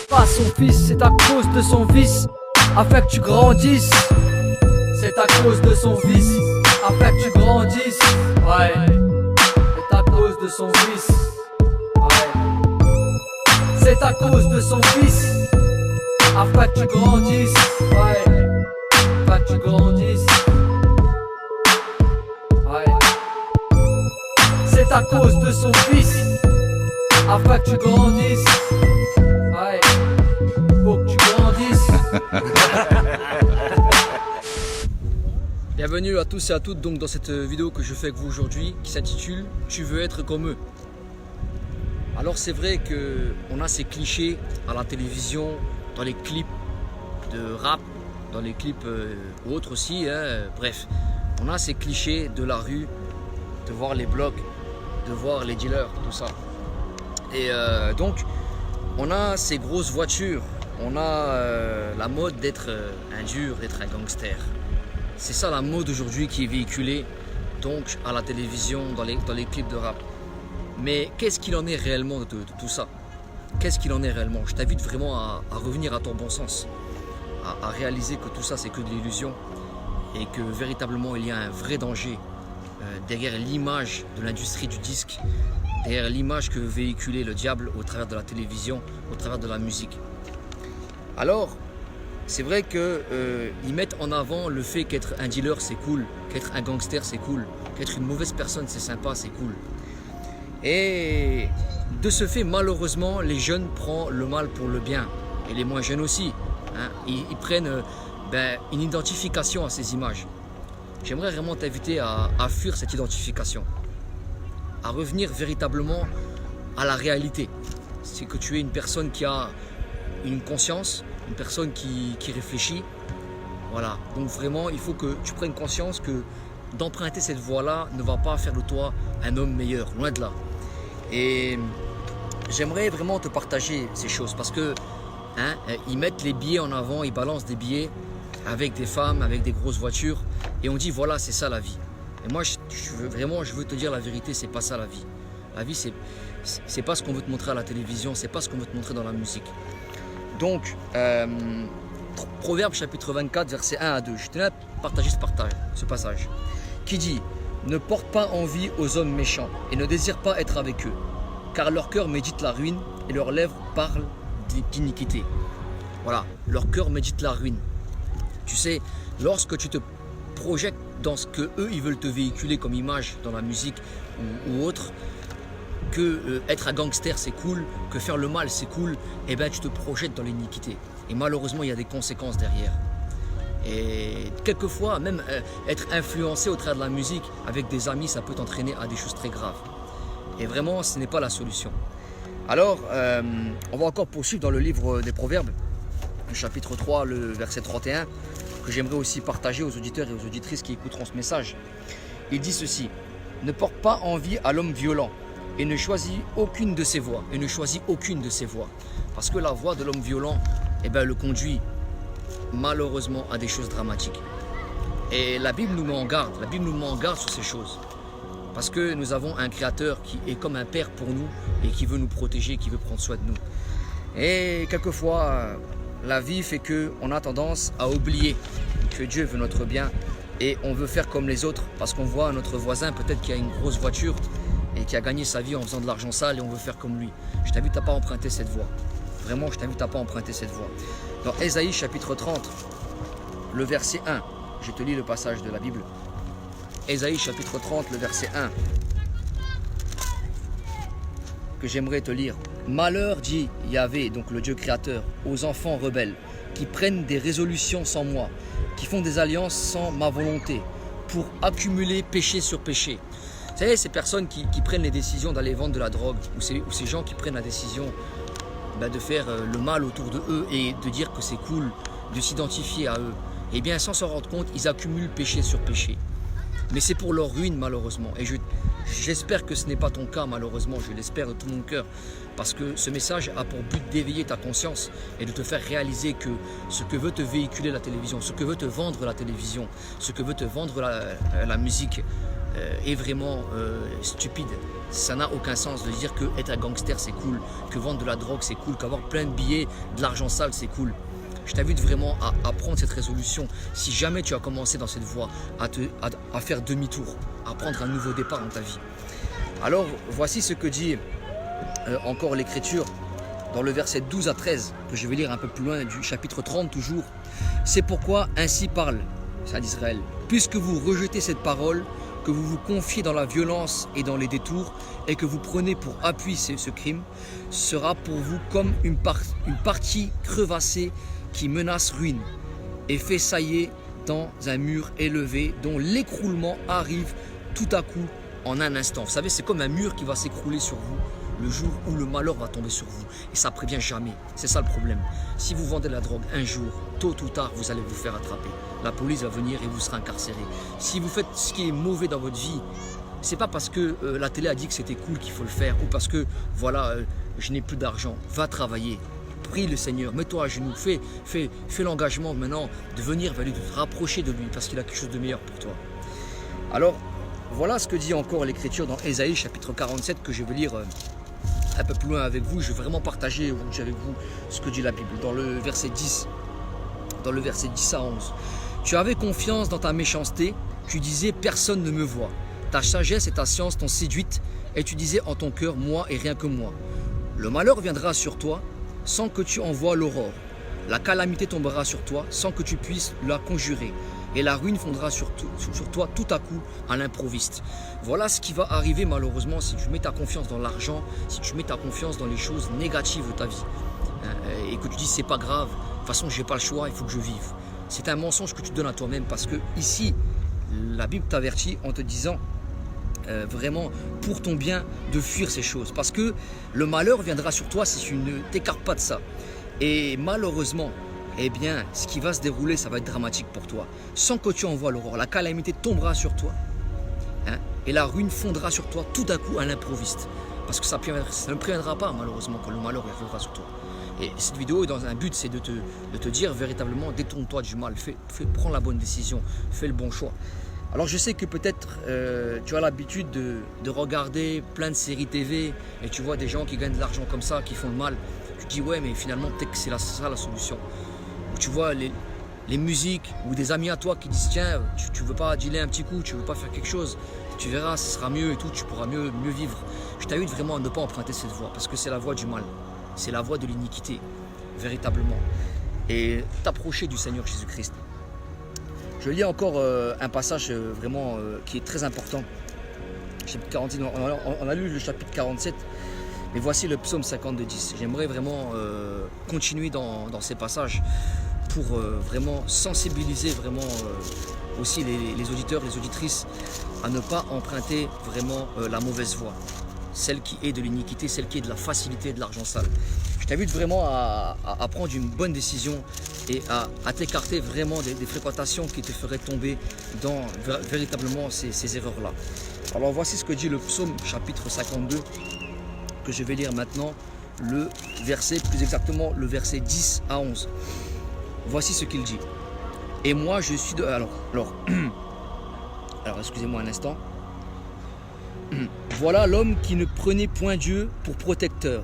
Pas son fils, c'est à cause de son vice, afin que tu grandisses. C'est à cause de son vice, afin que tu grandisses. Ouais, c'est à cause de son vice. Ouais, c'est à cause de son fils, afin que tu grandisses. Ouais, afin que tu grandisses. Ouais, c'est à cause de son fils, afin que tu grandisses. Ouais, faut que tu grandisses. Bienvenue à tous et à toutes donc dans cette vidéo que je fais avec vous aujourd'hui qui s'intitule « Tu veux être comme eux ». Alors c'est vrai qu'on a ces clichés à la télévision, dans les clips de rap, dans les clips autres aussi, hein. Bref, on a ces clichés de la rue, de voir les blogs, de voir les dealers, tout ça. Et donc on a ces grosses voitures, on a la mode d'être un dur, d'être un gangster. C'est ça la mode aujourd'hui qui est véhiculée donc à la télévision, dans les clips de rap. Mais qu'est-ce qu'il en est réellement de tout ça? Qu'est-ce qu'il en est réellement? Je t'invite vraiment à revenir à ton bon sens, à réaliser que tout ça c'est que de l'illusion et que véritablement il y a un vrai danger derrière l'image de l'industrie du disque, derrière l'image que veut véhiculer le diable au travers de la télévision, au travers de la musique. Alors, c'est vrai qu'ils mettent en avant le fait qu'être un dealer c'est cool, qu'être un gangster c'est cool, qu'être une mauvaise personne c'est sympa, c'est cool. Et de ce fait, malheureusement, les jeunes prennent le mal pour le bien, et les moins jeunes aussi. Hein. Ils prennent une identification à ces images. J'aimerais vraiment t'inviter à fuir cette identification, à revenir véritablement à la réalité. C'est que tu es une personne qui a une conscience, une personne qui réfléchit. Voilà, donc vraiment il faut que tu prennes conscience que d'emprunter cette voie-là ne va pas faire de toi un homme meilleur, loin de là. Et j'aimerais vraiment te partager ces choses parce que ils mettent les billets en avant, ils balancent des billets avec des femmes, avec des grosses voitures et on dit voilà c'est ça la vie. Et moi je veux te dire la vérité, c'est pas ça la vie. La vie c'est pas ce qu'on veut te montrer à la télévision, c'est pas ce qu'on veut te montrer dans la musique. Donc Proverbe chapitre 24 versets 1 à 2, je tenais à partager ce passage qui dit: ne porte pas envie aux hommes méchants et ne désire pas être avec eux, car leur cœur médite la ruine et leurs lèvres parlent d'iniquité. Voilà, leur cœur médite la ruine. Tu sais, lorsque tu te projettes dans ce que eux ils veulent te véhiculer comme image dans la musique ou autre, que être un gangster c'est cool, que faire le mal c'est cool, et ben tu te projettes dans l'iniquité. Et malheureusement il y a des conséquences derrière. Et quelquefois même être influencé au travers de la musique avec des amis, ça peut t'entraîner à des choses très graves. Et vraiment ce n'est pas la solution. Alors on va encore poursuivre dans le livre des Proverbes, le chapitre 3, le verset 31, que j'aimerais aussi partager aux auditeurs et aux auditrices qui écouteront ce message. Il dit ceci: ne porte pas envie à l'homme violent et ne choisit aucune de ses voies. Parce que la voie de l'homme violent, le conduit malheureusement à des choses dramatiques. Et la Bible nous met en garde, sur ces choses. Parce que nous avons un Créateur qui est comme un Père pour nous et qui veut nous protéger, qui veut prendre soin de nous. Et quelquefois, la vie fait qu'on a tendance à oublier que Dieu veut notre bien et on veut faire comme les autres parce qu'on voit notre voisin peut-être qui a une grosse voiture et qui a gagné sa vie en faisant de l'argent sale et on veut faire comme lui. Je t'invite à ne pas emprunter cette voie. Vraiment, je t'invite à ne pas emprunter cette voie. Dans Ésaïe chapitre 30, le verset 1, je te lis le passage de la Bible. Ésaïe chapitre 30, le verset 1, que j'aimerais te lire. Malheur, dit Yahvé, donc le Dieu créateur, aux enfants rebelles, qui prennent des résolutions sans moi, qui font des alliances sans ma volonté, pour accumuler péché sur péché. Vous savez, ces personnes qui prennent les décisions d'aller vendre de la drogue, ou ces gens qui prennent la décision de faire le mal autour de eux et de dire que c'est cool de s'identifier à eux, eh bien sans s'en rendre compte, ils accumulent péché sur péché. Mais c'est pour leur ruine malheureusement. Et j'espère que ce n'est pas ton cas malheureusement, je l'espère de tout mon cœur. Parce que ce message a pour but d'éveiller ta conscience et de te faire réaliser que ce que veut te véhiculer la télévision, ce que veut te vendre la télévision, ce que veut te vendre la musique est vraiment stupide. Ça n'a aucun sens de dire que être un gangster c'est cool, que vendre de la drogue c'est cool, qu'avoir plein de billets, de l'argent sale c'est cool. Je t'invite vraiment à prendre cette résolution. Si jamais tu as commencé dans cette voie, à faire demi-tour, à prendre un nouveau départ dans ta vie. Alors, voici ce que dit encore l'Écriture dans le verset 12 à 13, que je vais lire un peu plus loin du chapitre 30 toujours. C'est pourquoi ainsi parle, ça d'Israël, puisque vous rejetez cette parole, que vous vous confiez dans la violence et dans les détours, et que vous prenez pour appui ce crime, sera pour vous comme une partie crevassée qui menace ruine et fait saillir dans un mur élevé dont l'écroulement arrive tout à coup en un instant. Vous savez, c'est comme un mur qui va s'écrouler sur vous le jour où le malheur va tomber sur vous. Et ça ne prévient jamais. C'est ça le problème. Si vous vendez de la drogue un jour, tôt ou tard, vous allez vous faire attraper. La police va venir et vous serez incarcéré. Si vous faites ce qui est mauvais dans votre vie, c'est pas parce que la télé a dit que c'était cool qu'il faut le faire ou parce que voilà, je n'ai plus d'argent. Va travailler. Prie le Seigneur, mets-toi à genoux, fais l'engagement maintenant de venir vers lui, de te rapprocher de lui parce qu'il a quelque chose de meilleur pour toi. Alors, voilà ce que dit encore l'Écriture dans Ésaïe chapitre 47 que je vais lire un peu plus loin avec vous. Je vais vraiment partager aujourd'hui avec vous ce que dit la Bible dans le verset 10. Dans le verset 10 à 11. Tu avais confiance dans ta méchanceté, tu disais personne ne me voit. Ta sagesse et ta science t'ont séduite et tu disais en ton cœur moi et rien que moi. Le malheur viendra sur toi sans que tu envoies l'aurore. La calamité tombera sur toi sans que tu puisses la conjurer. Et la ruine fondra sur toi tout à coup à l'improviste. Voilà ce qui va arriver malheureusement si tu mets ta confiance dans l'argent, si tu mets ta confiance dans les choses négatives de ta vie. Et que tu dis c'est pas grave, de toute façon j'ai pas le choix, il faut que je vive. C'est un mensonge que tu donnes à toi-même parce que ici, la Bible t'avertit en te disant vraiment pour ton bien de fuir ces choses. Parce que le malheur viendra sur toi si tu ne t'écartes pas de ça. Et malheureusement, eh bien, ce qui va se dérouler, ça va être dramatique pour toi. Sans que tu envoies l'aurore, la calamité tombera sur toi. Et la ruine fondra sur toi tout à coup à l'improviste. Parce que ça ne préviendra pas malheureusement quand le malheur arrivera sur toi. Et cette vidéo est dans un but, c'est de te dire véritablement, détourne-toi du mal, prends la bonne décision, fais le bon choix. Alors je sais que peut-être tu as l'habitude de regarder plein de séries TV et tu vois des gens qui gagnent de l'argent comme ça, qui font le mal. Tu te dis ouais mais finalement peut-être que c'est ça la solution. Ou tu vois les musiques ou des amis à toi qui disent tiens tu veux pas dealer un petit coup, tu veux pas faire quelque chose, tu verras ce sera mieux et tout, tu pourras mieux vivre. Je t'invite vraiment à ne pas emprunter cette voie parce que c'est la voie du mal, c'est la voie de l'iniquité véritablement. Et t'approcher du Seigneur Jésus-Christ. Je lis encore un passage vraiment qui est très important. Chapitre 46, on a lu le chapitre 47, mais voici le psaume 52:10. J'aimerais vraiment continuer dans ces passages pour vraiment sensibiliser vraiment aussi les auditeurs, les auditrices à ne pas emprunter vraiment la mauvaise voie. Celle qui est de l'iniquité, celle qui est de la facilité, de l'argent sale. Je t'invite vraiment à prendre une bonne décision et à t'écarter vraiment des fréquentations qui te feraient tomber dans véritablement ces erreurs-là. Alors voici ce que dit le psaume chapitre 52, que je vais lire maintenant, le verset, plus exactement le verset 10 à 11. Voici ce qu'il dit. Et moi je suis de... Alors excusez-moi un instant. Voilà l'homme qui ne prenait point Dieu pour protecteur,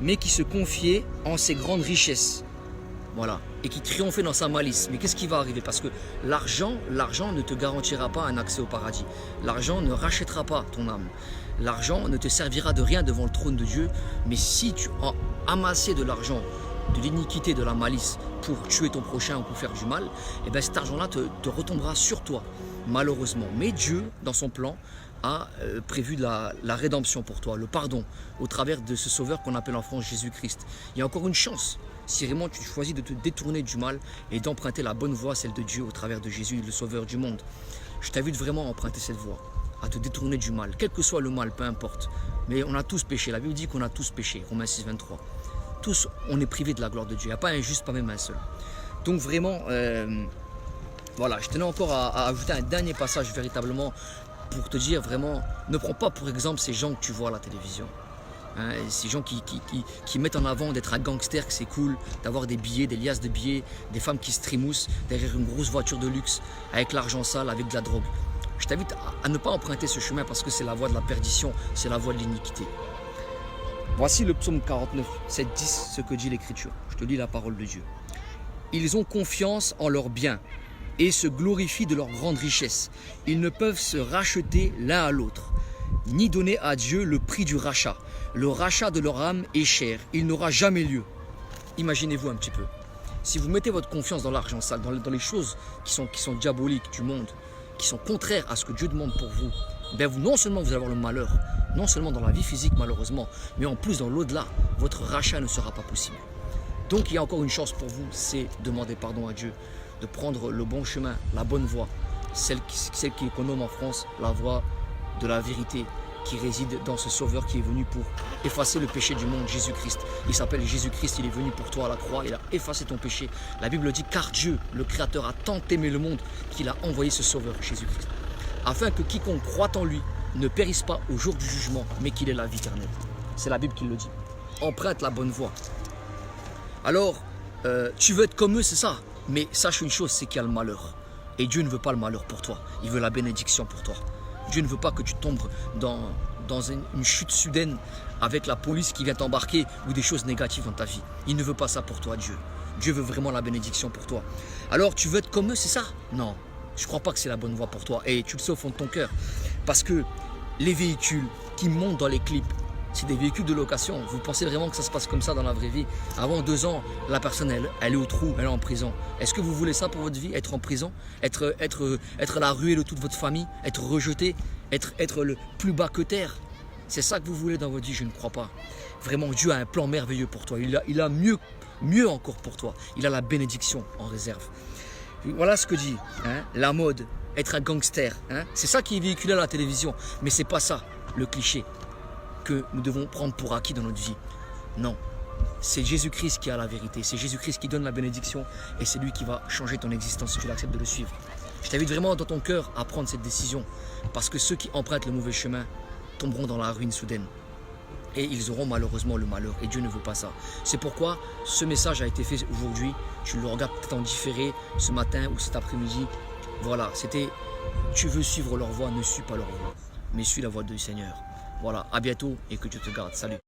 mais qui se confiait en ses grandes richesses. Voilà. Et qui triomphait dans sa malice. Mais qu'est-ce qui va arriver? Parce que l'argent ne te garantira pas un accès au paradis. L'argent ne rachètera pas ton âme. L'argent ne te servira de rien devant le trône de Dieu. Mais si tu as amassé de l'argent, de l'iniquité, de la malice pour tuer ton prochain ou pour faire du mal, et bien cet argent-là te retombera sur toi, malheureusement. Mais Dieu, dans son plan, a prévu la rédemption pour toi, le pardon, au travers de ce sauveur qu'on appelle en France Jésus-Christ. Il y a encore une chance, si vraiment tu choisis de te détourner du mal et d'emprunter la bonne voie, celle de Dieu, au travers de Jésus, le sauveur du monde. Je t'invite vraiment à emprunter cette voie, à te détourner du mal, quel que soit le mal, peu importe. Mais on a tous péché, la Bible dit qu'on a tous péché, Romains 6, 23. Tous, on est privés de la gloire de Dieu, il n'y a pas un juste, pas même un seul. Donc vraiment, voilà, je tenais encore à ajouter un dernier passage véritablement, pour te dire vraiment, ne prends pas pour exemple ces gens que tu vois à la télévision. Hein, ces gens qui mettent en avant d'être un gangster, que c'est cool, d'avoir des billets, des liasses de billets, des femmes qui se trimoussent derrière une grosse voiture de luxe, avec l'argent sale, avec de la drogue. Je t'invite à ne pas emprunter ce chemin parce que c'est la voie de la perdition, c'est la voie de l'iniquité. Voici le psaume 49, 7, 10, ce que dit l'Écriture. Je te lis la parole de Dieu. Ils ont confiance en leurs biens et se glorifient de leur grande richesse. Ils ne peuvent se racheter l'un à l'autre, ni donner à Dieu le prix du rachat. Le rachat de leur âme est cher, il n'aura jamais lieu. Imaginez-vous un petit peu. Si vous mettez votre confiance dans l'argent sale, dans les choses qui sont diaboliques du monde, qui sont contraires à ce que Dieu demande pour vous, ben vous, non seulement vous allez avoir le malheur, non seulement dans la vie physique malheureusement, mais en plus dans l'au-delà, votre rachat ne sera pas possible. Donc il y a encore une chance pour vous, c'est demander pardon à Dieu, de prendre le bon chemin, la bonne voie, celle qui est qu'on nomme en France la voie de la vérité, qui réside dans ce sauveur qui est venu pour effacer le péché du monde, Jésus-Christ. Il s'appelle Jésus-Christ, il est venu pour toi à la croix, il a effacé ton péché. La Bible dit, car Dieu, le Créateur, a tant aimé le monde qu'il a envoyé ce sauveur, Jésus-Christ, afin que quiconque croit en lui ne périsse pas au jour du jugement, mais qu'il ait la vie éternelle. C'est la Bible qui le dit. Emprunte la bonne voie. Alors, tu veux être comme eux, c'est ça. Mais sache une chose, c'est qu'il y a le malheur. Et Dieu ne veut pas le malheur pour toi. Il veut la bénédiction pour toi. Dieu ne veut pas que tu tombes dans une chute soudaine avec la police qui vient t'embarquer ou des choses négatives dans ta vie. Il ne veut pas ça pour toi, Dieu. Dieu veut vraiment la bénédiction pour toi. Alors, tu veux être comme eux, c'est ça? Non, je ne crois pas que c'est la bonne voie pour toi. Et tu le sais au fond de ton cœur. Parce que les véhicules qui montent dans les clips, c'est des véhicules de location. Vous pensez vraiment que ça se passe comme ça dans la vraie vie? Avant 2 ans, la personne, elle est au trou, elle est en prison. Est-ce que vous voulez ça pour votre vie? Être en prison? Être la ruée de toute votre famille? Être rejeté? Être le plus bas que terre? C'est ça que vous voulez dans votre vie? Je ne crois pas. Vraiment, Dieu a un plan merveilleux pour toi. Il a mieux encore pour toi. Il a la bénédiction en réserve. Voilà ce que dit la mode, être un gangster. C'est ça qui est véhiculé à la télévision. Mais ce n'est pas ça, le cliché que nous devons prendre pour acquis dans notre vie. Non, c'est Jésus-Christ qui a la vérité, c'est Jésus-Christ qui donne la bénédiction et c'est lui qui va changer ton existence si tu l'acceptes de le suivre. Je t'invite vraiment dans ton cœur à prendre cette décision parce que ceux qui empruntent le mauvais chemin tomberont dans la ruine soudaine et ils auront malheureusement le malheur et Dieu ne veut pas ça. C'est pourquoi ce message a été fait aujourd'hui, tu le regardes peut-être en différé ce matin ou cet après-midi. Voilà, c'était tu veux suivre leur voie, ne suis pas leur voie, mais suis la voie du Seigneur. Voilà, à bientôt et que Dieu te garde. Salut.